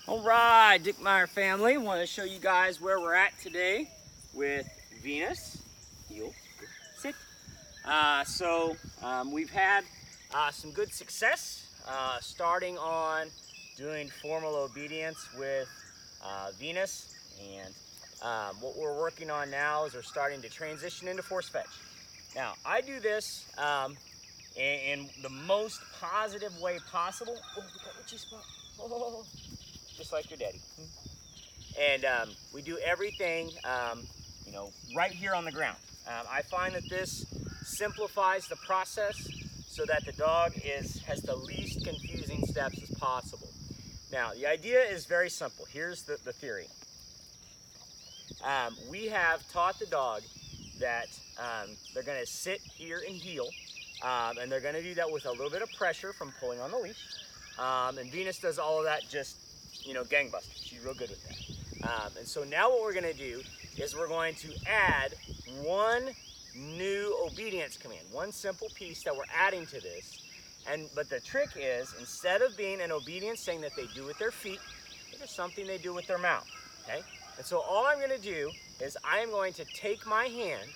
All right, Dick Meyer family, want to show you guys where we're at today with Venus. Heel, sit. We've had some good success starting on doing formal obedience with Venus, and what we're working on now is we're starting to transition into force fetch. Now, I do this in the most positive way possible. Oh, we got itchy spot. Oh, just like your daddy. And we do everything, right here on the ground. I find that this simplifies the process so that the dog has the least confusing steps as possible. Now, the idea is very simple. Here's the theory. We have taught the dog that they're going to sit here and heel, and they're going to do that with a little bit of pressure from pulling on the leash. And Venus does all of that just, gangbusters. She's real good with that. And so now what we're going to do is we're going to add one new obedience command, one simple piece that we're adding to this. But the trick is, instead of being an obedience thing that they do with their feet, it is something they do with their mouth, okay? And so all I'm going to do is I am going to take my hand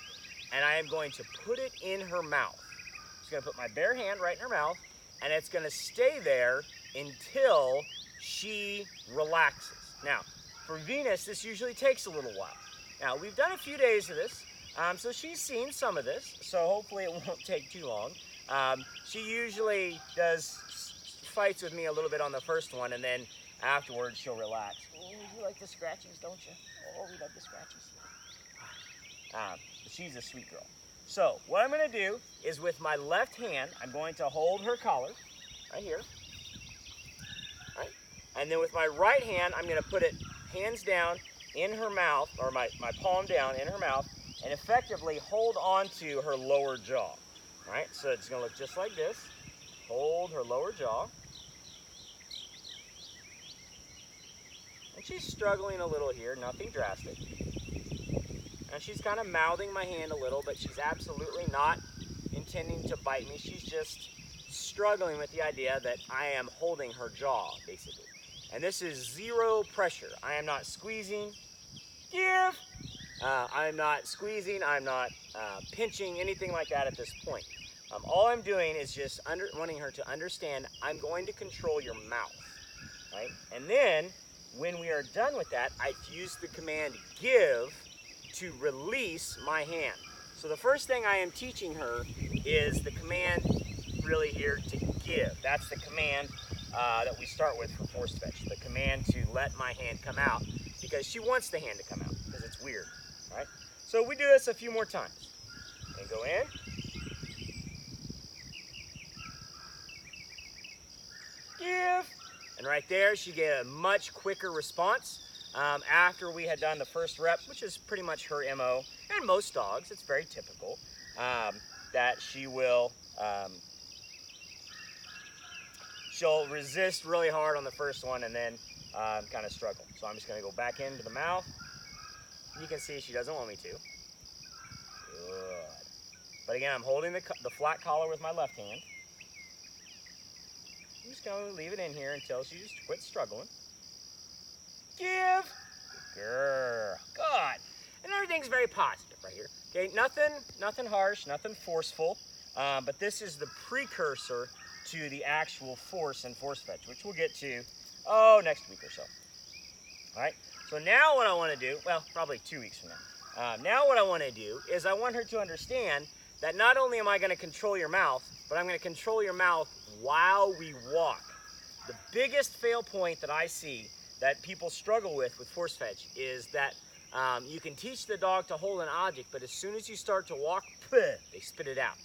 and I am going to put it in her mouth. I'm just going to put my bare hand right in her mouth, and it's going to stay there until she relaxes. Now, for Venus, this usually takes a little while. Now, we've done a few days of this, so she's seen some of this, so hopefully it won't take too long. She usually fights with me a little bit on the first one, and then afterwards she'll relax. Oh, you like the scratches, don't you? Oh, we love the scratches. She's a sweet girl. So what I'm going to do is with my left hand, I'm going to hold her collar right here. Right? And then with my right hand, I'm going to put it hands down in her mouth, or my palm down in her mouth, and effectively hold on to her lower jaw. Right? So it's going to look just like this. Hold her lower jaw. And she's struggling a little here, nothing drastic. And she's kind of mouthing my hand a little, but she's absolutely not intending to bite me. She's just struggling with the idea that I am holding her jaw, basically. And this is zero pressure. I am not squeezing. Give! I'm not squeezing. I'm not pinching, anything like that at this point. All I'm doing is just wanting her to understand I'm going to control your mouth, right? And then, when we are done with that, I use the command give to release my hand. So the first thing I am teaching her is the command really here to give. That's the command that we start with for force fetch. The command to let my hand come out, because she wants the hand to come out because it's weird, right? So we do this a few more times. And go in. Give. And right there, she get a much quicker response. After we had done the first rep, which is pretty much her MO, and most dogs, it's very typical, that she will, she'll resist really hard on the first one and then kind of struggle. So I'm just going to go back into the mouth. You can see she doesn't want me to. Good. But again, I'm holding the flat collar with my left hand. I'm just going to leave it in here until she just quits struggling. Give. Good girl. Good. And everything's very positive right here. Okay, nothing harsh, nothing forceful. But this is the precursor to the actual force and force fetch, which we'll get to, next week or so. All right. So now what I want to do, well, probably 2 weeks from now. Now what I want to do is I want her to understand that not only am I going to control your mouth, but I'm going to control your mouth while we walk. The biggest fail point that I see that people struggle with force fetch is that you can teach the dog to hold an object, but as soon as you start to walk, they spit it out,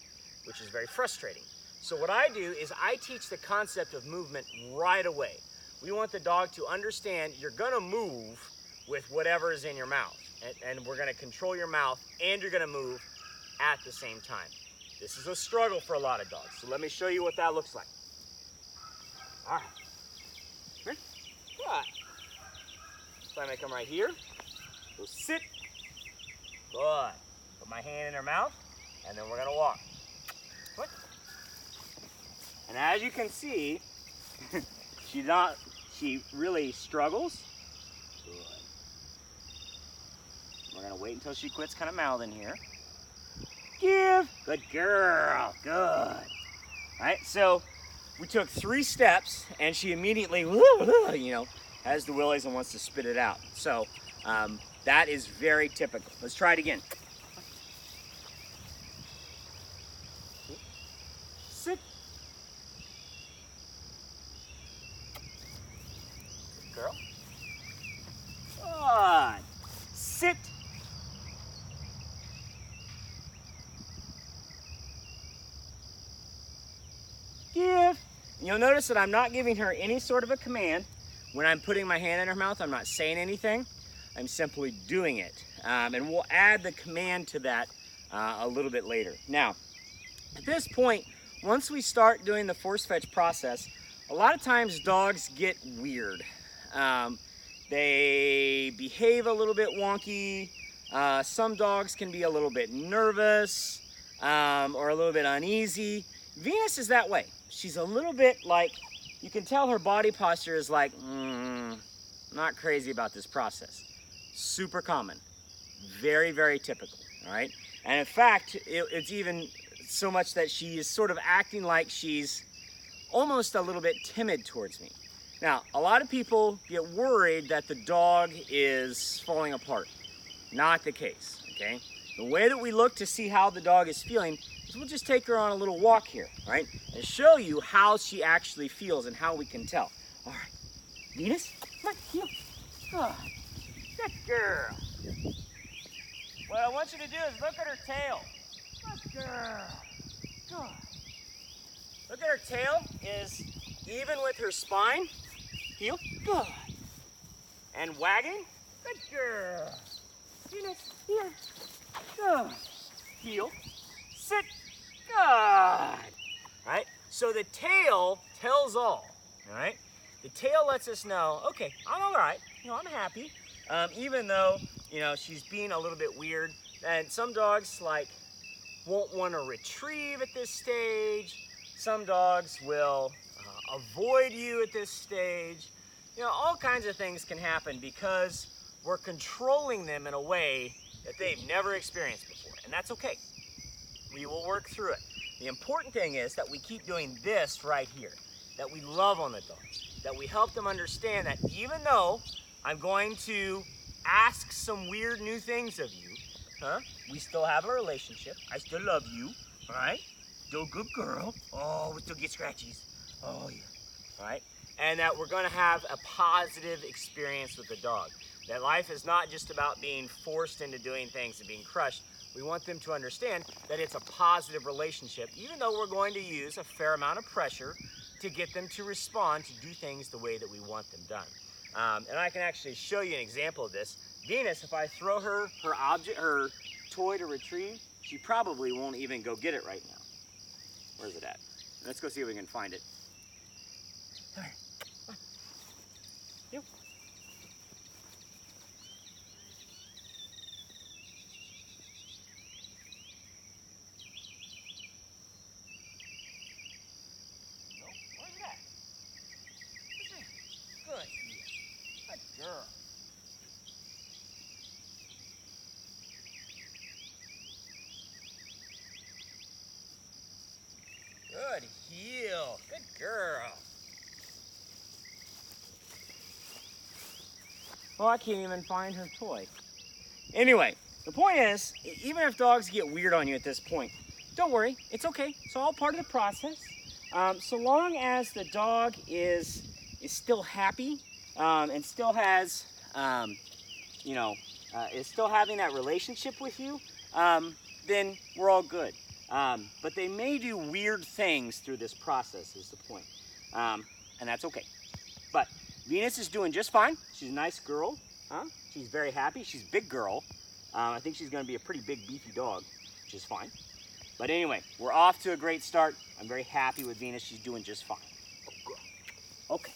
which is very frustrating. So what I do is I teach the concept of movement right away. We want the dog to understand you're going to move with whatever is in your mouth, and we're going to control your mouth, and you're going to move at the same time. This is a struggle for a lot of dogs, so let me show you what that looks like. All right. Good. So I'm going to come right here. Go sit. Good. Put my hand in her mouth, and then we're going to walk. What? And as you can see, she's she really struggles. Good. We're gonna wait until she quits kind of mouthing here. Give. Good girl. Good. All right, so we took 3 steps and she immediately, you know, has the willies and wants to spit it out. So that is very typical. Let's try it again. Sit. Good girl. Good. Sit. Give. You'll notice that I'm not giving her any sort of a command. When I'm putting my hand in her mouth, I'm not saying anything. I'm simply doing it. And we'll add the command to that a little bit later. Now, at this point, once we start doing the force fetch process, a lot of times dogs get weird. They behave a little bit wonky. Some dogs can be a little bit nervous or a little bit uneasy. Venus is that way. She's a little bit like, you can tell her body posture is like, not crazy about this process. Super common. Very, very typical, all right? And in fact, it's even so much that she is sort of acting like she's almost a little bit timid towards me. Now, a lot of people get worried that the dog is falling apart. Not the case, okay? The way that we look to see how the dog is feeling is we'll just take her on a little walk here, right? And show you how she actually feels and how we can tell. All right, Venus, come on, heel. Good girl. What I want you to do is look at her tail. Good girl. Good. Look at her tail is even with her spine. Heel. Good. And wagging. Good girl. Venus, here. Good. Heel. Sit. Good. All right. So the tail tells all. All right. The tail lets us know, okay, I'm all right. You know, I'm happy. Even though, you know, she's being a little bit weird. And some dogs, like, won't want to retrieve at this stage. Some dogs will avoid you at this stage. You know, all kinds of things can happen because we're controlling them in a way that they've never experienced before. And that's okay. We will work through it. The important thing is that we keep doing this right here. That we love on the dog. That we help them understand that even though I'm going to ask some weird new things of you, we still have a relationship. I still love you, all right? Still a good girl. Oh, we still get scratchies. Oh, yeah, all right? And that we're gonna have a positive experience with the dog. That life is not just about being forced into doing things and being crushed. We want them to understand that it's a positive relationship, even though we're going to use a fair amount of pressure to get them to respond to do things the way that we want them done. And I can actually show you an example of this. Venus, if I throw her her toy to retrieve, she probably won't even go get it right now. Where's it at? Let's go see if we can find it. Come here. Come on. You. No, where's it at? Good. Good girl. Good heel. Good girl. Well, I can't even find her toy. Anyway, the point is, even if dogs get weird on you at this point, don't worry. It's okay. It's all part of the process. So long as the dog is still happy and still has, is still having that relationship with you, then we're all good. But they may do weird things through this process is the point. And that's okay. But Venus is doing just fine. She's a nice girl. She's very happy. She's a big girl. I think she's going to be a pretty big, beefy dog, which is fine. But anyway, we're off to a great start. I'm very happy with Venus. She's doing just fine. Okay.